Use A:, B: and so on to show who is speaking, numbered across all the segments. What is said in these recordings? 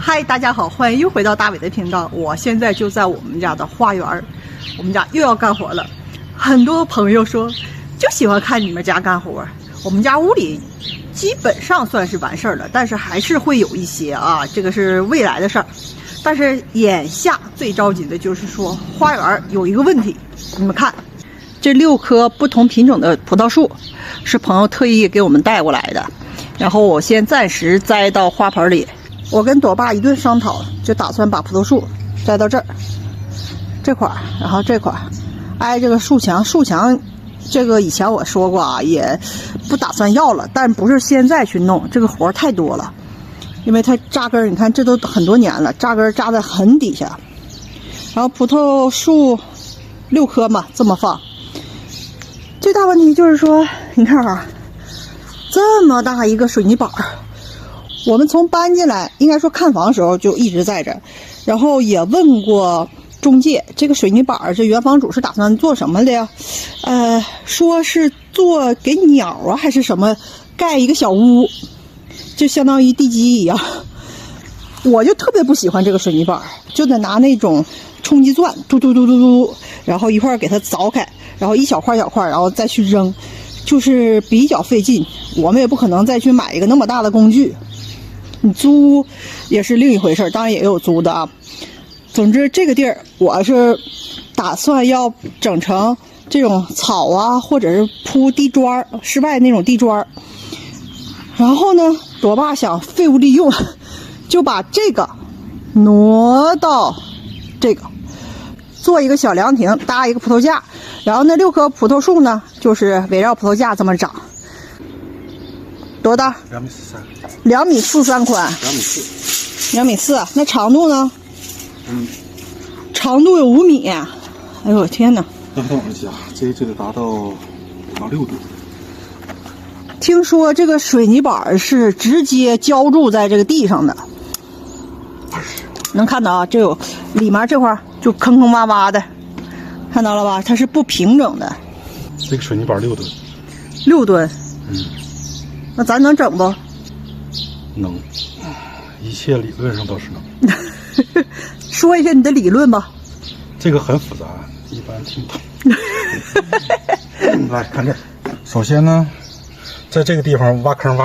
A: 嗨，大家好，欢迎又回到大伟的频道。我现在就在我们家的花园，我们家又要干活了。很多朋友说就喜欢看你们家干活。我们家屋里基本上算是完事儿了，但是还是会有一些啊，这个是未来的事儿。但是眼下最着急的就是说花园有一个问题，你们看，这6棵不同品种的葡萄树是朋友特意给我们带过来的，然后我先暂时栽到花盆里。我跟朵爸一顿商讨，就打算把葡萄树栽到这块儿，然后这块儿挨这个树墙。树墙这个以前我说过啊，也不打算要了，但不是现在去弄，这个活儿太多了，因为它扎根，你看这都很多年了，扎根扎在很底下。然后葡萄树6棵嘛，这么放。最大问题就是说，你看啊，这么大一个水泥板儿。我们从搬进来，应该说看房的时候就一直在这儿，然后也问过中介，这个水泥板这原房主是打算做什么的呀？说是做给鸟啊还是什么，盖一个小屋，就相当于地基一样。我就特别不喜欢这个水泥板，就得拿那种冲击钻，嘟嘟嘟嘟嘟，然后一会儿给它凿开，然后一小块小块，然后再去扔，就是比较费劲。我们也不可能再去买一个那么大的工具。你租也是另一回事，当然也有租的啊。总之这个地儿我是打算要整成这种草啊，或者是铺地砖，室外那种地砖。然后呢，朵爸想废物利用，就把这个挪到这个，做一个小凉亭，搭一个葡萄架。然后那6棵葡萄树呢，就是围绕葡萄架这么长。多大
B: ？2.43米。
A: 2.43米宽。2.4米。那长度呢？长度有5米。哎呦我天哪！
B: 那等一下，这得达到6度。
A: 听说这个水泥板是直接浇筑在这个地上的，能看到啊？这有里面这块就坑坑洼洼的，看到了吧？它是不平整的。
B: 这个水泥板6吨。
A: 6吨。那咱能整不？
B: 能，一切理论上都是能。
A: 说一下你的理论吧。
B: 这个很复杂，一般听不懂。来看这，首先呢，在这个地方挖坑，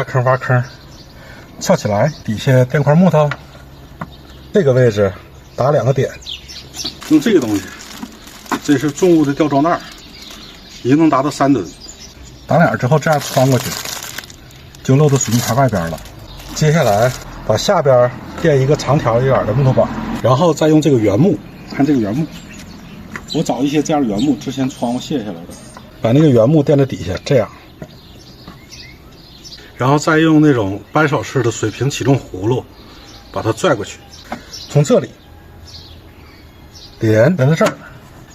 B: 翘起来，底下垫块木头，这个位置打2个点，用这个东西，这是重物的吊装袋，一个能达到3吨，打脸之后这样穿过去。就露到水泥台外边了。接下来把下边垫一个长条一点的木头板，然后再用这个原木，看这个原木，我找一些这样的原木，之前窗户卸下来的，把那个原木垫在底下，这样，然后再用那种扳手式的水平起重葫芦把它拽过去，从这里连到这儿，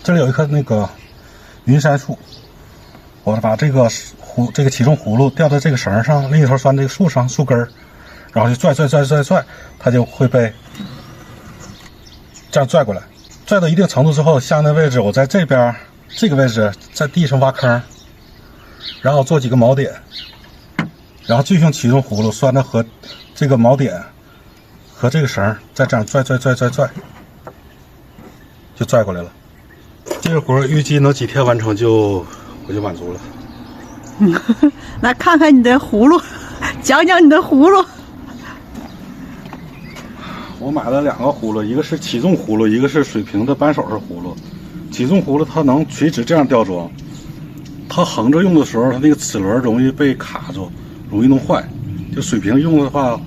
B: 这里有一棵那个云杉树，我把这个起重葫芦吊在这个绳上，另一头拴这个树上树根儿，然后就拽，它就会被这样拽过来。拽到一定程度之后，相应位置我在这边这个位置在地上挖坑，然后做几个锚点，然后继续用起重葫芦拴的和这个锚点和这个绳再这样拽，就拽过来了。这个活预计能几天完成我就满足了。
A: 来看看你的葫芦，讲讲你的葫芦。
B: 我买了2个葫芦，一个是起重葫芦，一个是水平的扳手式葫芦。起重葫芦它能垂直这样吊装，它横着用的时候，它那个齿轮容易被卡住，容易弄坏。就水平用的话，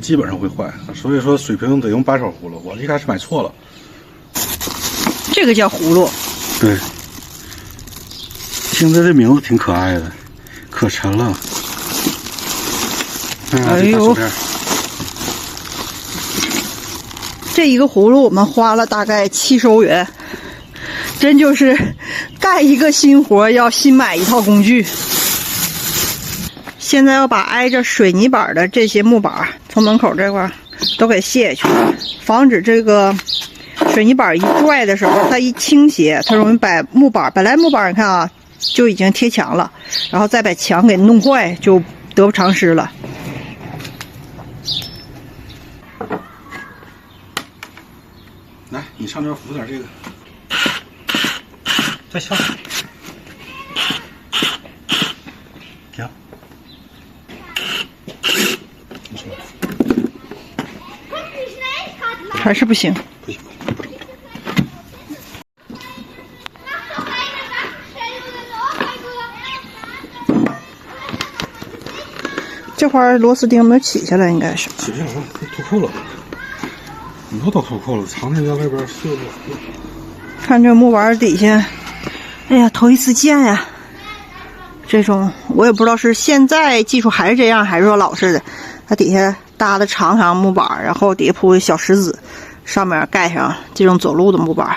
B: 基本上会坏。所以说水平得用扳手葫芦。我一开始买错了。
A: 这个叫葫芦。
B: 对。听着这名字挺可爱的，可沉了。
A: 哎呦，这一个葫芦我们花了大概70欧元，真就是干一个新活要新买一套工具。现在要把挨着水泥板的这些木板从门口这块都给卸下去，防止这个水泥板一拽的时候它一倾斜，它容易把木板，本来木板你看啊就已经贴墙了，然后再把墙给弄坏，就得不偿失了。
B: 来，你上这扶点这个，再下。停。你说。
A: 还是不行。
B: 不行，不中。
A: 这块螺丝钉没起下来，应该是。
B: 起不下来，脱扣了。以后都脱扣了，常年在外边睡着。
A: 看这木板底下，哎呀，头一次见呀！这种我也不知道是现在技术还是这样，还是说老式的。它底下搭的长长木板，然后底下铺小石子，上面盖上这种走路的木板。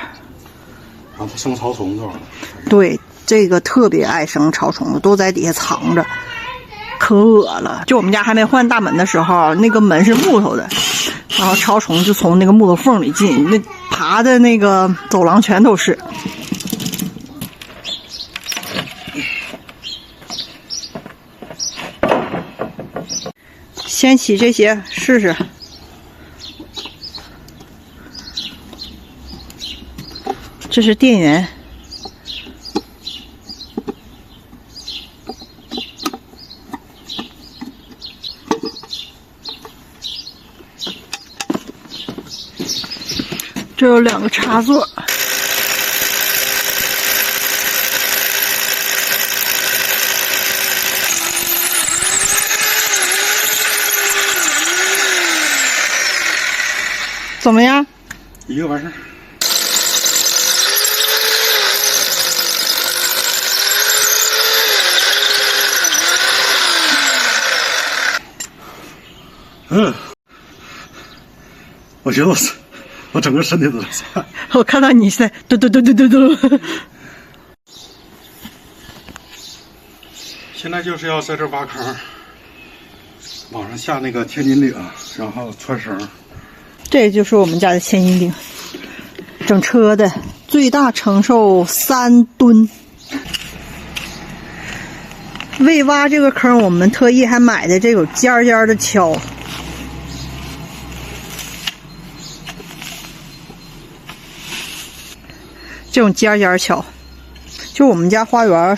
B: 然后生草虫这玩意儿。
A: 对，这个特别爱生草虫，都在底下藏着，可恶了。就我们家还没换大门的时候，那个门是木头的，然后草虫就从那个木头缝里进，那爬的那个走廊全都是。先起这些试试。这是电源。这有2个插座。怎么样？
B: 一个完事儿。我觉得我整个身体都在颤。
A: 我看到你在嘟嘟嘟嘟嘟嘟。
B: 现在就是要在这挖坑，往上下那个千斤顶，然后穿绳。
A: 这就是我们家的千斤顶，整车的，最大承受3吨。为挖这个坑，我们特意还买的这有尖尖的锹。这种尖尖锹，就我们家花园，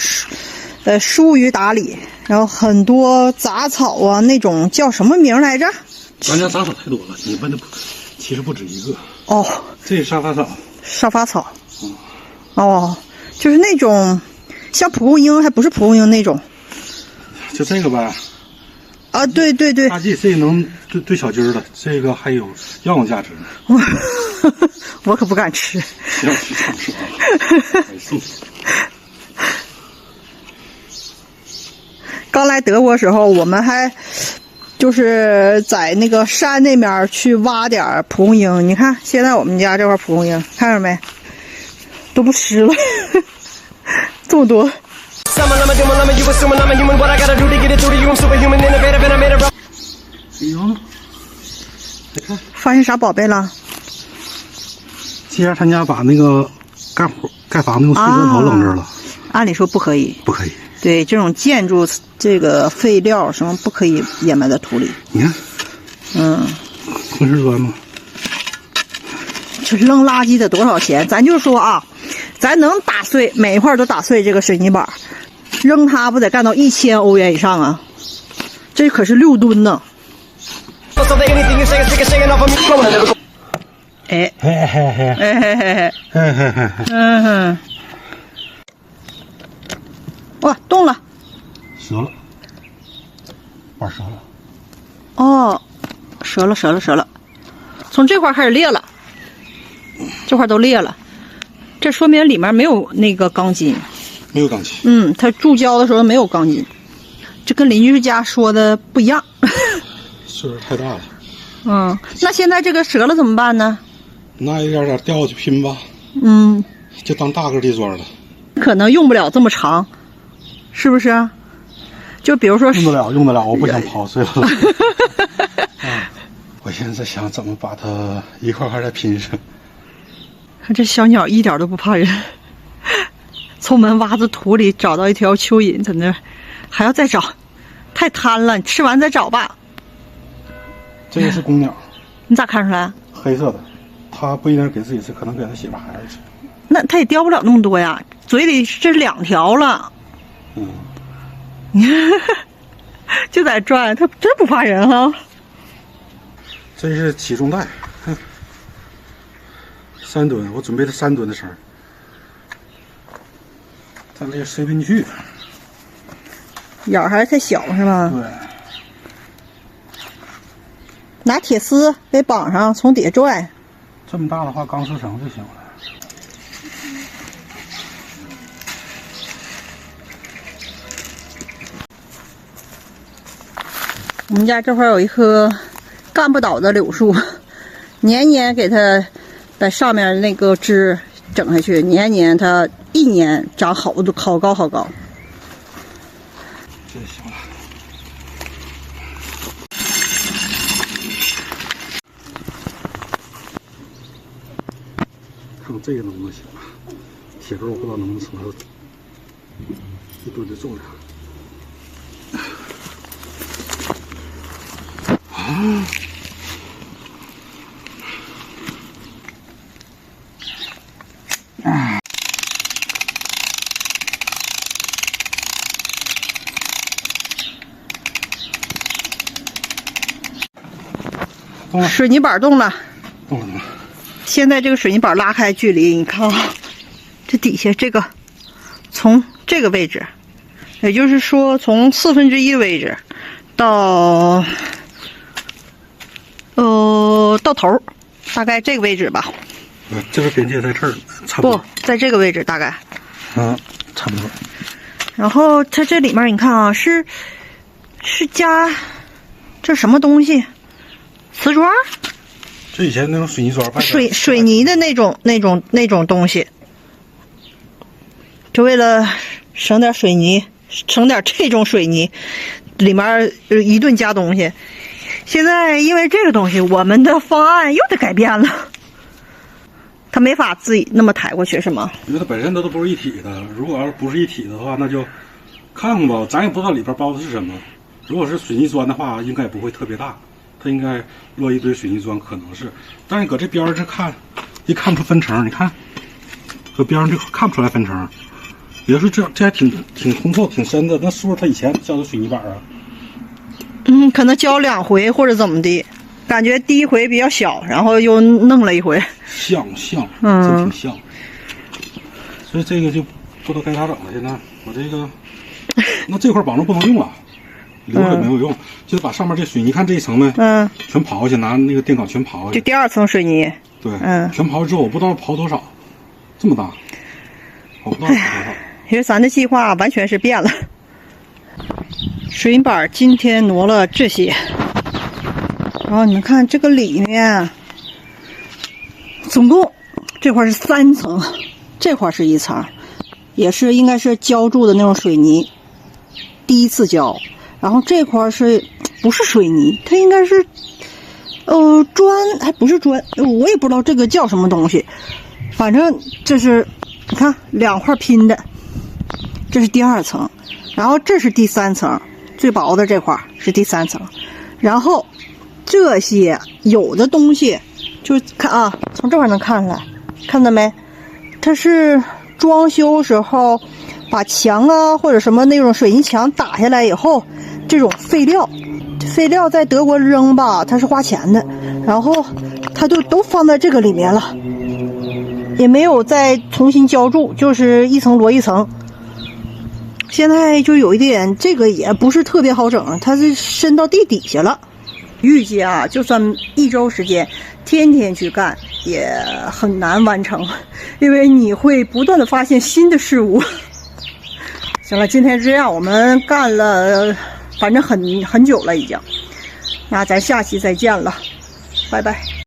A: 疏于打理，然后很多杂草啊，那种叫什么名来着？
B: 咱家杂草太多了，你问的其实不止一个。
A: 哦，
B: 这是沙发草。
A: 沙发草。哦，就是那种像蒲公英，还不是蒲公英那种。
B: 就这个呗。
A: 啊，对对对。
B: 大忌这能对小鸡儿的，这个还有药用价值呢。
A: 我可不敢吃。
B: 要吃上吃啊！
A: 刚来德国时候，我们还就是在那个山那边去挖点蒲公英。你看，现在我们家这块蒲公英，看着没，都不湿了，这么多。
B: 哎呦，再看，
A: 发现啥宝贝了？
B: 今天他家把那个盖房子用碎砖头扔这儿了。
A: 按理说不可以。
B: 不可以。
A: 对，这种建筑这个废料什么不可以掩埋在土里。
B: 你看，混是砖吗？
A: 这扔垃圾得多少钱？咱就说啊，咱能打碎每一块都打碎这个水泥板，扔它不得干到1000欧元以上啊？这可是6吨呢。哎
B: 嘿嘿嘿
A: 哎嘿嘿嘿
B: 嘿嘿嘿，
A: 嗯哼，哇，动了，
B: 折了，板折了。
A: 哦，折了，从这块开始裂了，这块都裂了，这说明里面没有那个钢筋。
B: 没有钢筋。
A: 它注胶的时候没有钢筋，这跟邻居家说的不一样。
B: 岁数太大了。
A: 那现在这个折了怎么办呢？
B: 那一点点掉下去拼吧。就当大个地砖了。
A: 可能用不了这么长，是不是？就比如说
B: 用得了，我不想刨碎了。我现在想怎么把它一块块再拼上。
A: 看这小鸟一点都不怕人，从门挖子土里找到一条蚯蚓，在那儿还要再找，太贪了，你吃完再找吧。
B: 这个是公鸟。
A: 你咋看出来？
B: 黑色的，他不一定给自己吃，可能给他媳妇孩子吃。
A: 那他也叼不了那么多呀，嘴里这2条了。
B: 嗯，
A: 就在转，他真不怕人哈。
B: 这是起重带，3吨，我准备了3吨的绳，但这也塞不进去。
A: 眼儿还是太小是吧？
B: 对，
A: 拿铁丝给绑上，从底下拽。
B: 这么大的话，钢丝绳就行了。
A: 我们家这块有一棵干不倒的柳树，年年给它把上面那个枝整下去，年年它一年长好高好高。
B: 这行了。看看这个能不能行啊？铁钩我不知道能不能承受1吨的重量。动了，
A: 水泥板动了，
B: 动了，动了。
A: 现在这个水泥板拉开距离，你看啊，这底下这个从这个位置，也就是说从1/4位置到到头，大概这个位置吧。
B: 这个边界在这儿，差不多。
A: 不在这个位置大概。
B: 差不多。
A: 然后它这里面你看啊，是加这什么东西？瓷砖？
B: 就以前那种水泥砖，
A: 水泥的那种东西，就为了省点水泥，省点这种水泥，里面一顿加东西。现在因为这个东西，我们的方案又得改变了。它没法自己那么抬过去，是吗？
B: 因为它本身都不是一体的，如果要是不是一体的话，那就看看吧，咱也不知道里边包的是什么。如果是水泥砖的话，应该不会特别大，它应该落一堆水泥砖，可能是。但是搁这边这看，一看不出分层，你看，搁边上就看不出来分层。也就是这还挺通透、挺深的，那是不是他以前浇的水泥板啊？
A: 可能浇2回或者怎么的，感觉第一回比较小，然后又弄了一回。
B: 像，真挺像。所以这个就不知道该咋整了。现在我这个，那这块保证不能用了，留着没有用，就是把上面这水泥看这一层呢，全刨下去，拿那个电镐全刨下去。
A: 就第2层水泥。
B: 对，全刨之后，我不知道刨多少，这么大，我不知道刨多少。
A: 因为咱的计划完全是变了。水泥板今天挪了这些，然后你们看这个里面，总共这块是3层，这块是1层，也是应该是浇筑的那种水泥，第一次浇。然后这块是不是水泥？它应该是砖，还不是砖，我也不知道这个叫什么东西。反正这是你看2块拼的，这是第2层，然后这是第3层，最薄的这块是第3层。然后这些有的东西就看啊，从这块能看出来，看到没？它是装修时候把墙啊或者什么那种水泥墙打下来以后，这种废料在德国扔吧，它是花钱的，然后它就都放在这个里面了，也没有再重新浇筑，就是1层摞1层。现在就有一点，这个也不是特别好整，它是深到地底下了。预计啊，就算1周时间，天天去干也很难完成，因为你会不断的发现新的事物。行了，今天这样，我们干了，反正很久了已经。那咱下期再见了，拜拜。